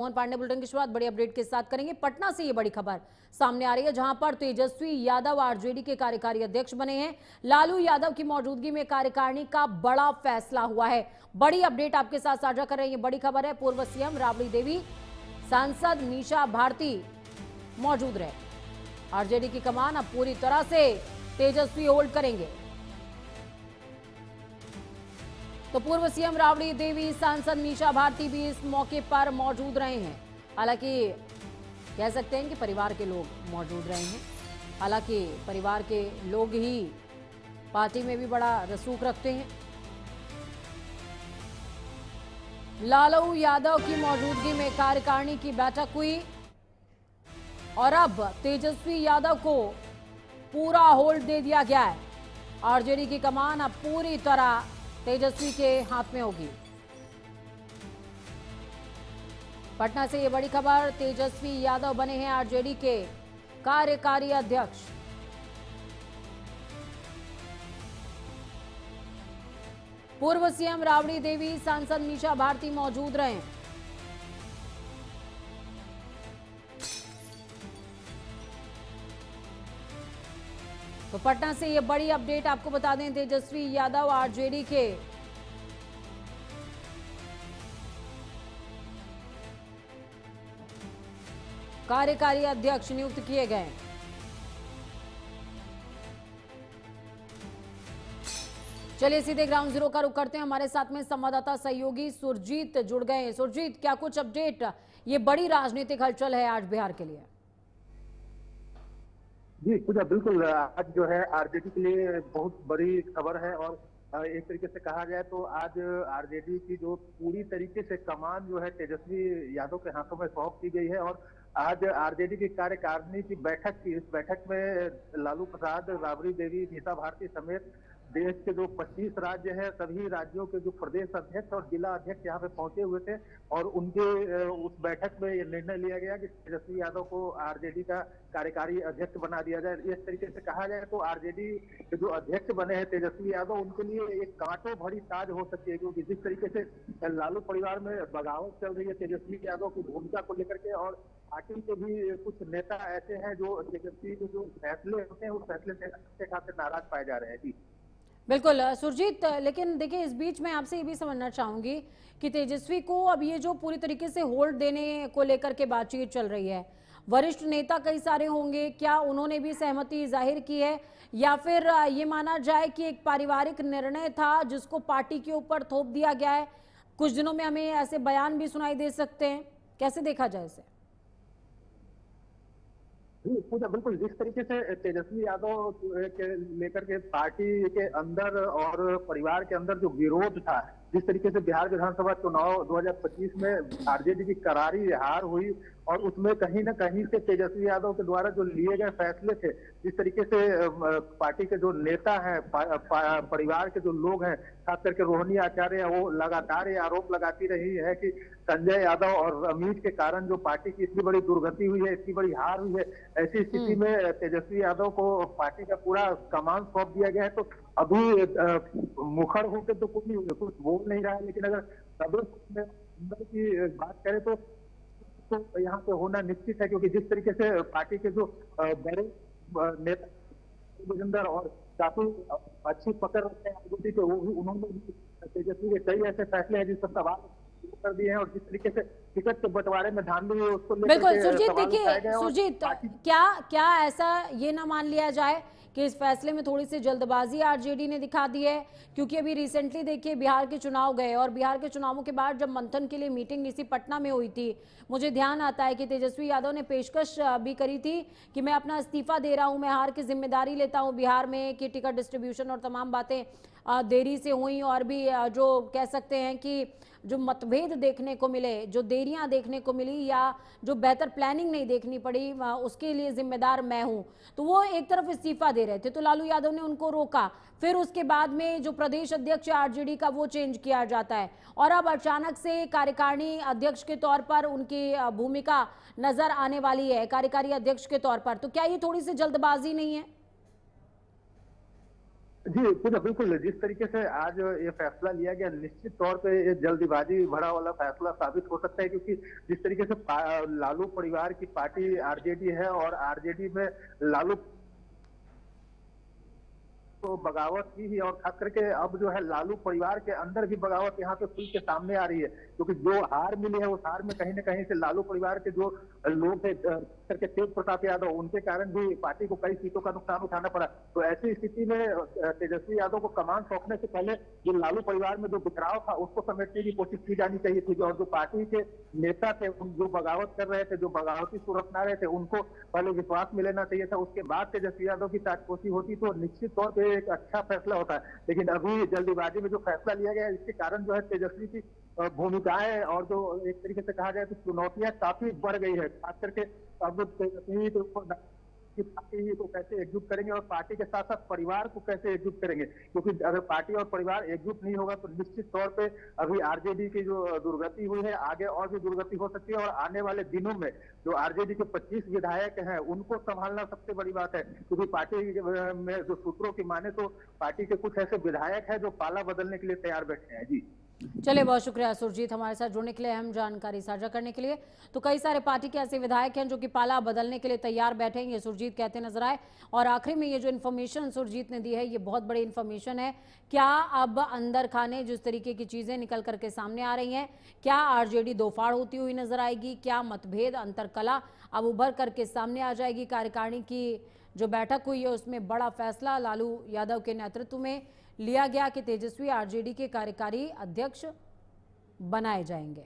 Mohan Pandey bulletin की शुरुआत बड़ी अपडेट के साथ करेंगे। पटना से ये बड़ी खबर सामने आ रही है, जहां पर तेजस्वी यादव आरजेडी के कार्यकारी अध्यक्ष बने हैं। लालू यादव की मौजूदगी में कार्यकारिणी का बड़ा फैसला हुआ है। बड़ी अपडेट आपके साथ साझा कर रहे हैं। ये बड़ी खबर है, पूर्व सीएम राबड़ी देवी, सांसद मीसा भारती मौजूद रहे। आरजेडी की कमान अब पूरी तरह से तेजस्वी होल्ड करेंगे। तो पूर्व सीएम राबड़ी देवी, सांसद मीसा भारती भी इस मौके पर मौजूद रहे हैं। हालांकि कह सकते हैं कि परिवार के लोग मौजूद रहे हैं। हालांकि परिवार के लोग ही पार्टी में भी बड़ा रसूख रखते हैं। लालू यादव की मौजूदगी में कार्यकारिणी की बैठक हुई और अब तेजस्वी यादव को पूरा होल्ड दे दिया गया है। आरजेडी की कमान अब पूरी तरह तेजस्वी के हाथ में होगी। पटना से ये बड़ी खबर, तेजस्वी यादव बने हैं आरजेडी के कार्यकारी अध्यक्ष। पूर्व सीएम राबड़ी देवी, सांसद मीसा भारती मौजूद रहे। तो पटना से ये बड़ी अपडेट आपको बता दें, तेजस्वी यादव आरजेडी के कार्यकारी अध्यक्ष नियुक्त किए गए। चलिए सीधे ग्राउंड जीरो का रुख करते हैं। हमारे साथ में संवाददाता सहयोगी सुरजीत जुड़ गए हैं। सुरजीत, क्या कुछ अपडेट? ये बड़ी राजनीतिक हलचल है आज बिहार के लिए। जी पूजा, बिल्कुल। आज जो है आरजेडी के लिए बहुत बड़ी खबर है और एक तरीके से कहा जाए तो आज आरजेडी की जो पूरी तरीके से कमान जो है तेजस्वी यादव के हाथों में सौंप दी गई है। और आज आरजेडी की कार्यकारिणी की बैठक की, इस बैठक में लालू प्रसाद, राबड़ी देवी, मीसा भारती समेत देश के जो 25 राज्य हैं, सभी राज्यों के जो प्रदेश अध्यक्ष और जिला अध्यक्ष यहाँ पे पहुंचे हुए थे। और उनके उस बैठक में ये निर्णय लिया गया कि तेजस्वी यादव को आरजेडी का कार्यकारी अध्यक्ष बना दिया जाए। इस तरीके से कहा जाए तो आरजेडी के जो अध्यक्ष बने हैं तेजस्वी यादव, उनके लिए एक कांटों भरी ताज हो सकती है, क्योंकि जिस तरीके से लालू परिवार में बगावत चल रही है तेजस्वी यादव की भूमिका को लेकर के, और पार्टी के भी कुछ नेता ऐसे हैं जो तेजस्वी के जो फैसले होते हैं उस फैसले से अच्छे खासे नाराज पाए जा रहे हैं। जी बिल्कुल सुरजीत, लेकिन देखिए इस बीच मैं आपसे ये भी समझना चाहूंगी कि तेजस्वी को अब ये जो पूरी तरीके से होल्ड देने को लेकर के बातचीत चल रही है, वरिष्ठ नेता कई सारे होंगे, क्या उन्होंने भी सहमति जाहिर की है या फिर ये माना जाए कि एक पारिवारिक निर्णय था जिसको पार्टी के ऊपर थोप दिया गया है? कुछ दिनों में हमें ऐसे बयान भी सुनाई दे सकते हैं, कैसे देखा जाए इसे? पूजा, बिल्कुल। जिस तरीके से तेजस्वी यादव के लेकर के पार्टी के अंदर और परिवार के अंदर जो विरोध था, जिस तरीके से बिहार विधानसभा चुनाव 2025 में आरजेडी की करारी हार हुई और उसमें कहीं ना कहीं से तेजस्वी यादव के द्वारा जो लिए गए फैसले थे, जिस तरीके से पार्टी के जो नेता हैं, परिवार के जो लोग हैं, खास करके रोहिणी आचार्य, वो लगातार ये आरोप लगाती रही है कि संजय यादव और अमित के कारण जो पार्टी की इतनी बड़ी दुर्गति हुई है, इतनी बड़ी हार हुई है। ऐसी स्थिति में तेजस्वी यादव को पार्टी का पूरा कमान सौंप दिया गया है। तो अभी मुखर होकर तो कुछ बोल नहीं रहा है, लेकिन अगर सदस्य अंदर की बात करें तो यहाँ पे होना निश्चित है, क्योंकि जिस तरीके से पार्टी के जो बड़े नेता और काफी अच्छी पकड़ रखते हैं आरजेडी के, वो भी उन्होंने भी तेजस्वी के कई ऐसे फैसले हैं जिस पर सवाल कर दिए हैं। और जिस तरीके से टिकट के बंटवारे में धांधली है उसको लेकर बिल्कुल सुरजीत, देखिए सुरजीत, क्या ऐसा ये ना मान लिया जाए कि इस फैसले में थोड़ी सी जल्दबाजी आरजेडी ने दिखा दी है? क्योंकि अभी रिसेंटली देखिए बिहार के चुनाव गए और बिहार के चुनावों के बाद जब मंथन के लिए मीटिंग इसी पटना में हुई थी, मुझे ध्यान आता है कि तेजस्वी यादव ने पेशकश भी करी थी कि मैं अपना इस्तीफा दे रहा हूं, मैं हार की जिम्मेदारी लेता हूं बिहार में, कि टिकट डिस्ट्रीब्यूशन और तमाम बातें देरी से हुई और भी जो कह सकते हैं कि जो मतभेद देखने को मिले, जो देरियां देखने को मिली या जो बेहतर प्लानिंग नहीं देखनी पड़ी, उसके लिए जिम्मेदार मैं हूं। तो वो एक तरफ इस्तीफा दे रहे थे, तो लालू यादव ने उनको रोका। फिर उसके बाद में जो प्रदेश अध्यक्ष आरजेडी का वो चेंज किया जाता है और अब अचानक से कार्यकारिणी अध्यक्ष के तौर पर उनकी भूमिका नजर आने वाली है, कार्यकारी अध्यक्ष के तौर पर। तो क्या ये थोड़ी सी जल्दबाजी नहीं है? जी, पूरा बिल्कुल, जिस तरीके से आज ये फैसला लिया गया, निश्चित तौर पे ये जल्दबाजी भरा वाला फैसला साबित हो सकता है, क्योंकि जिस तरीके से लालू परिवार की पार्टी आरजेडी है और आरजेडी में लालू तो बगावत की ही, और खास करके अब जो है लालू परिवार के अंदर भी बगावत यहाँ पे खुल के सामने आ रही है, क्योंकि जो हार मिली है उस हार में कहीं न कहीं से लालू परिवार के जो लोग थे, करके तेज प्रताप यादव, उनके कारण भी पार्टी को कई सीटों का नुकसान उठाना पड़ा। तो ऐसी स्थिति में तेजस्वी यादव को कमान सौंपने से पहले जो लालू परिवार में जो बिखराव था उसको समेटने की कोशिश की जानी चाहिए थी, और जो पार्टी के नेता थे, जो बगावत कर रहे थे, जो बगावती सुर अपना रहे थे, उनको पहले विश्वास में लेना चाहिए था। उसके बाद तेजस्वी यादव की ताजपोशी होती तो निश्चित तौर पर एक अच्छा फैसला होता है। लेकिन अभी जल्दीबाजी में जो फैसला लिया गया है, इसके कारण जो है तेजस्वी की भूमिकाएं और जो एक तरीके से कहा जाए तो चुनौतियां काफी बढ़ गई है, खास करके अब तेजस्वी कि पार्टी को कैसे एकजुट करेंगे और पार्टी के साथ साथ परिवार को कैसे एकजुट करेंगे, क्योंकि अगर पार्टी और परिवार एकजुट नहीं होगा तो निश्चित तौर पे अभी आरजेडी की जो दुर्गति हुई है, आगे और भी दुर्गति हो सकती है। और आने वाले दिनों में जो आरजेडी के 25 विधायक हैं उनको संभालना सबसे बड़ी बात है, क्योंकि पार्टी में जो सूत्रों की माने तो पार्टी के कुछ ऐसे विधायक हैं जो पाला बदलने के लिए तैयार बैठे हैं। जी चलिए, बहुत शुक्रिया सुरजीत हमारे साथ जुड़ने के लिए, अहम जानकारी साझा करने के लिए। तो कई सारे पार्टी के ऐसे विधायक हैं जो कि पाला बदलने के लिए तैयार बैठे हैं, ये सुरजीत कहते नजर आए। और आखिरी में ये जो इन्फॉर्मेशन सुरजीत ने दी है, ये बहुत बड़ी इन्फॉर्मेशन है। क्या अब अंदर खाने जिस तरीके की चीजें निकल करके सामने आ रही हैं, क्या आरजेडी दो फाड़ होती हुई नजर आएगी? क्या मतभेद, अंतरकला अब उभर करके सामने आ जाएगी? कार्यकारिणी की जो बैठक हुई है उसमें बड़ा फैसला लालू यादव के नेतृत्व में लिया गया कि तेजस्वी आरजेडी के कार्यकारी अध्यक्ष बनाए जाएंगे।